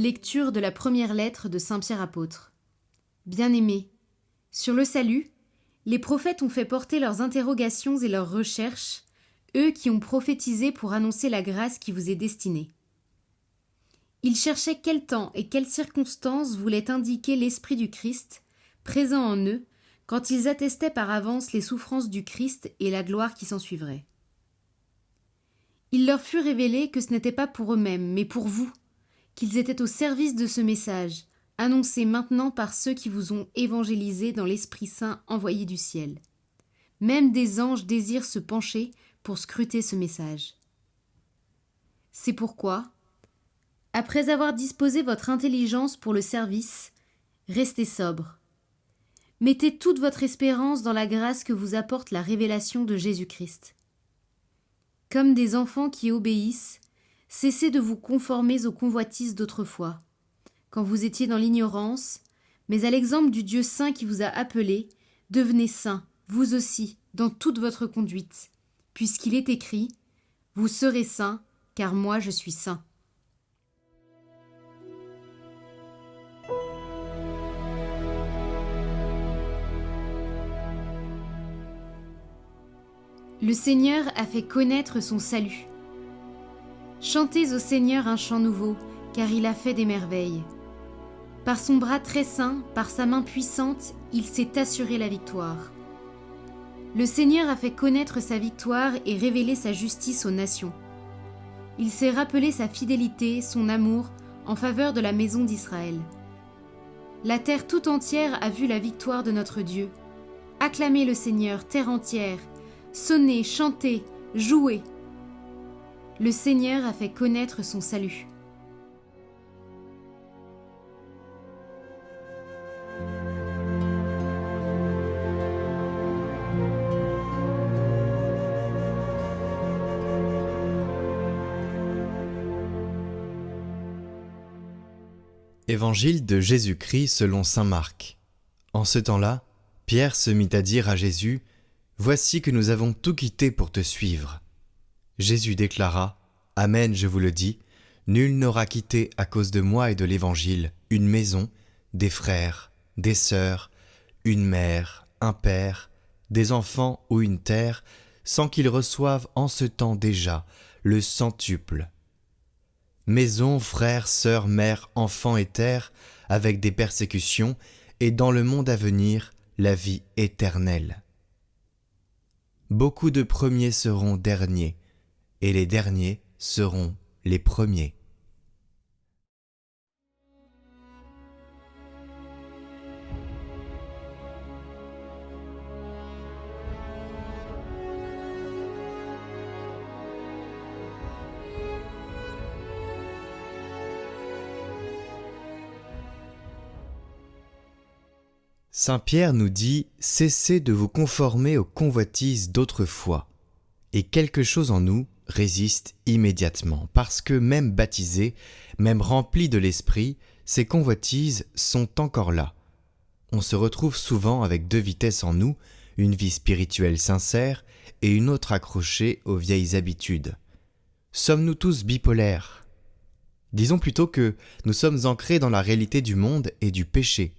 Lecture de la première lettre de Saint Pierre apôtre. Bien-aimés, sur le salut, les prophètes ont fait porter leurs interrogations et leurs recherches, eux qui ont prophétisé pour annoncer la grâce qui vous est destinée. Ils cherchaient quel temps et quelles circonstances voulait indiquer l'Esprit du Christ, présent en eux, quand ils attestaient par avance les souffrances du Christ et la gloire qui s'ensuivrait. Il leur fut révélé que ce n'était pas pour eux-mêmes, mais pour vous, qu'ils étaient au service de ce message, annoncé maintenant par ceux qui vous ont évangélisé dans l'Esprit Saint envoyé du ciel. Même des anges désirent se pencher pour scruter ce message. C'est pourquoi, après avoir disposé votre intelligence pour le service, restez sobre. Mettez toute votre espérance dans la grâce que vous apporte la révélation de Jésus-Christ. Comme des enfants qui obéissent, cessez de vous conformer aux convoitises d'autrefois, quand vous étiez dans l'ignorance, mais à l'exemple du Dieu saint qui vous a appelé, devenez saints, vous aussi, dans toute votre conduite, puisqu'il est écrit « Vous serez saints, car moi je suis saint ». Le Seigneur a fait connaître son salut. Chantez au Seigneur un chant nouveau, car il a fait des merveilles. Par son bras très saint, par sa main puissante, il s'est assuré la victoire. Le Seigneur a fait connaître sa victoire et révélé sa justice aux nations. Il s'est rappelé sa fidélité, son amour, en faveur de la maison d'Israël. La terre tout entière a vu la victoire de notre Dieu. Acclamez le Seigneur, terre entière, sonnez, chantez, jouez. Le Seigneur a fait connaître son salut. Évangile de Jésus-Christ selon saint Marc. En ce temps-là, Pierre se mit à dire à Jésus : « Voici que nous avons tout quitté pour te suivre. » Jésus déclara : « Amen, je vous le dis, nul n'aura quitté à cause de moi et de l'Évangile une maison, des frères, des sœurs, une mère, un père, des enfants ou une terre, sans qu'il reçoive en ce temps déjà le centuple. Maison, frères, sœurs, mères, enfants et terre, avec des persécutions, et dans le monde à venir, la vie éternelle. Beaucoup de premiers seront derniers, et les derniers seront les premiers. » Saint Pierre nous dit « Cessez de vous conformer aux convoitises d'autrefois ». Et quelque chose en nous résiste immédiatement, parce que même baptisés, même remplis de l'esprit, ces convoitises sont encore là. On se retrouve souvent avec deux vitesses en nous, une vie spirituelle sincère et une autre accrochée aux vieilles habitudes. Sommes-nous tous bipolaires ? Disons plutôt que nous sommes ancrés dans la réalité du monde et du péché.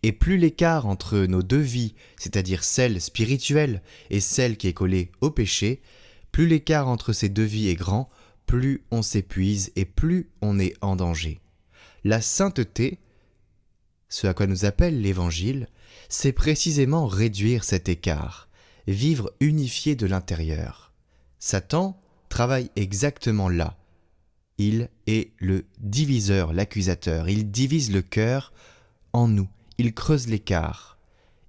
Et plus l'écart entre nos deux vies, c'est-à-dire celle spirituelle et celle qui est collée au péché, plus l'écart entre ces deux vies est grand, plus on s'épuise et plus on est en danger. La sainteté, ce à quoi nous appelle l'Évangile, c'est précisément réduire cet écart, vivre unifié de l'intérieur. Satan travaille exactement là. Il est le diviseur, l'accusateur. Il divise le cœur en nous. Il creuse l'écart.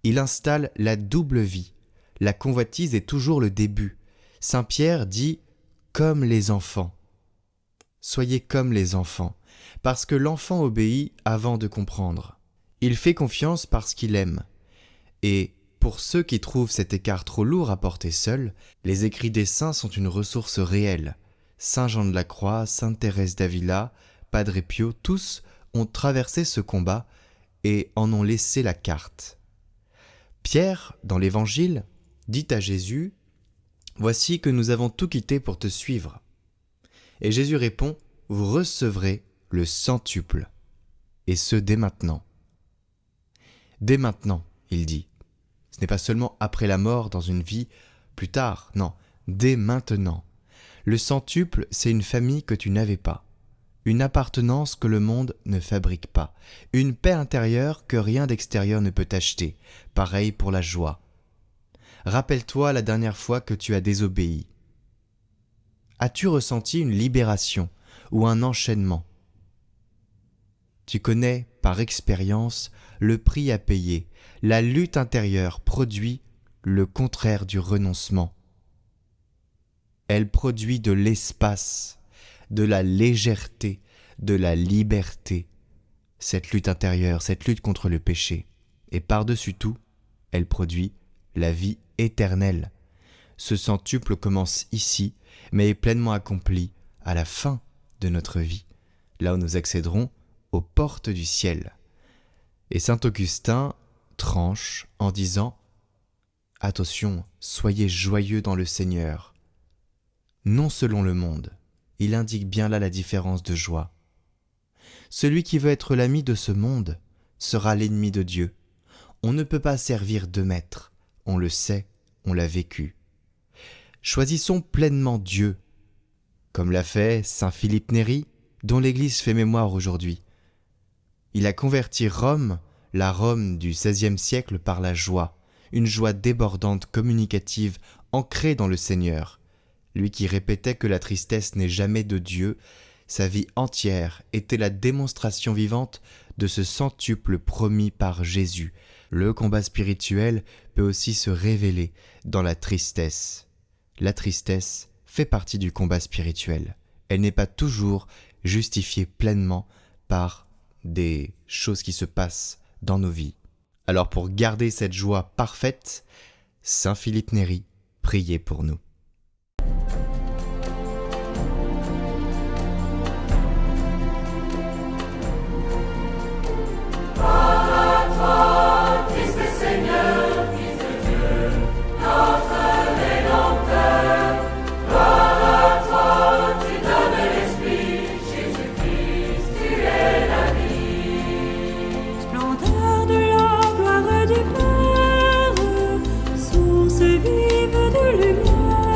Il installe la double vie. La convoitise est toujours le début. Saint Pierre dit « comme les enfants ». Soyez comme les enfants, parce que l'enfant obéit avant de comprendre. Il fait confiance parce qu'il aime. Et pour ceux qui trouvent cet écart trop lourd à porter seul, les écrits des saints sont une ressource réelle. Saint Jean de la Croix, Sainte Thérèse d'Avila, Padre Pio, tous ont traversé ce combat et en ont laissé la carte. Pierre, dans l'Évangile, dit à Jésus « Voici que nous avons tout quitté pour te suivre. » Et Jésus répond « Vous recevrez le centuple. » et ce dès maintenant. Dès maintenant, il dit. Ce n'est pas seulement après la mort dans une vie plus tard, non, dès maintenant. Le centuple, c'est une famille que tu n'avais pas, une appartenance que le monde ne fabrique pas, une paix intérieure que rien d'extérieur ne peut acheter, pareil pour la joie. Rappelle-toi la dernière fois que tu as désobéi. As-tu ressenti une libération ou un enchaînement? Tu connais, par expérience, le prix à payer. La lutte intérieure produit le contraire du renoncement. Elle produit de l'espace, de la légèreté, de la liberté. Cette lutte intérieure, cette lutte contre le péché. Et par-dessus tout, elle produit la vie éternelle. Ce centuple commence ici, mais est pleinement accompli à la fin de notre vie, là où nous accéderons aux portes du ciel. Et saint Augustin tranche en disant « Attention, soyez joyeux dans le Seigneur ». Non selon le monde, il indique bien là la différence de joie. Celui qui veut être l'ami de ce monde sera l'ennemi de Dieu. On ne peut pas servir deux maîtres, on le sait, on l'a vécu. Choisissons pleinement Dieu, comme l'a fait saint Philippe Néri, dont l'Église fait mémoire aujourd'hui. Il a converti Rome, la Rome du XVIe siècle, par la joie, une joie débordante, communicative, ancrée dans le Seigneur. Lui qui répétait que la tristesse n'est jamais de Dieu, sa vie entière était la démonstration vivante de ce centuple promis par Jésus. Le combat spirituel peut aussi se révéler dans la tristesse. La tristesse fait partie du combat spirituel. Elle n'est pas toujours justifiée pleinement par des choses qui se passent dans nos vies. Alors pour garder cette joie parfaite, saint Philippe Néri, priez pour nous. Source vive de lumière.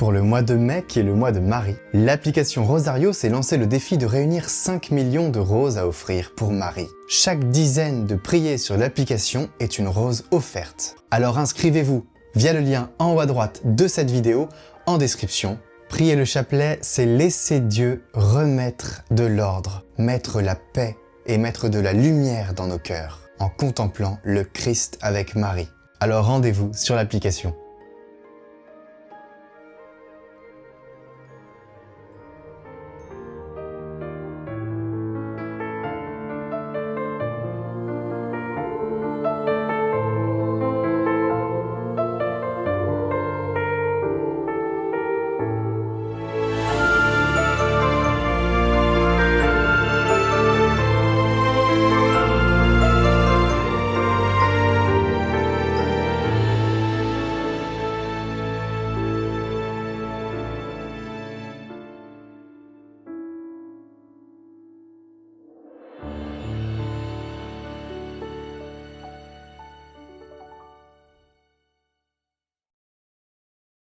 pour le mois de mai qui est le mois de Marie, l'application Rosario s'est lancé le défi de réunir 5 millions de roses à offrir pour Marie. Chaque dizaine de prières sur l'application est une rose offerte. Alors inscrivez-vous via le lien en haut à droite de cette vidéo en description. Prier le chapelet, c'est laisser Dieu remettre de l'ordre, mettre la paix et mettre de la lumière dans nos cœurs en contemplant le Christ avec Marie. Alors rendez-vous sur l'application.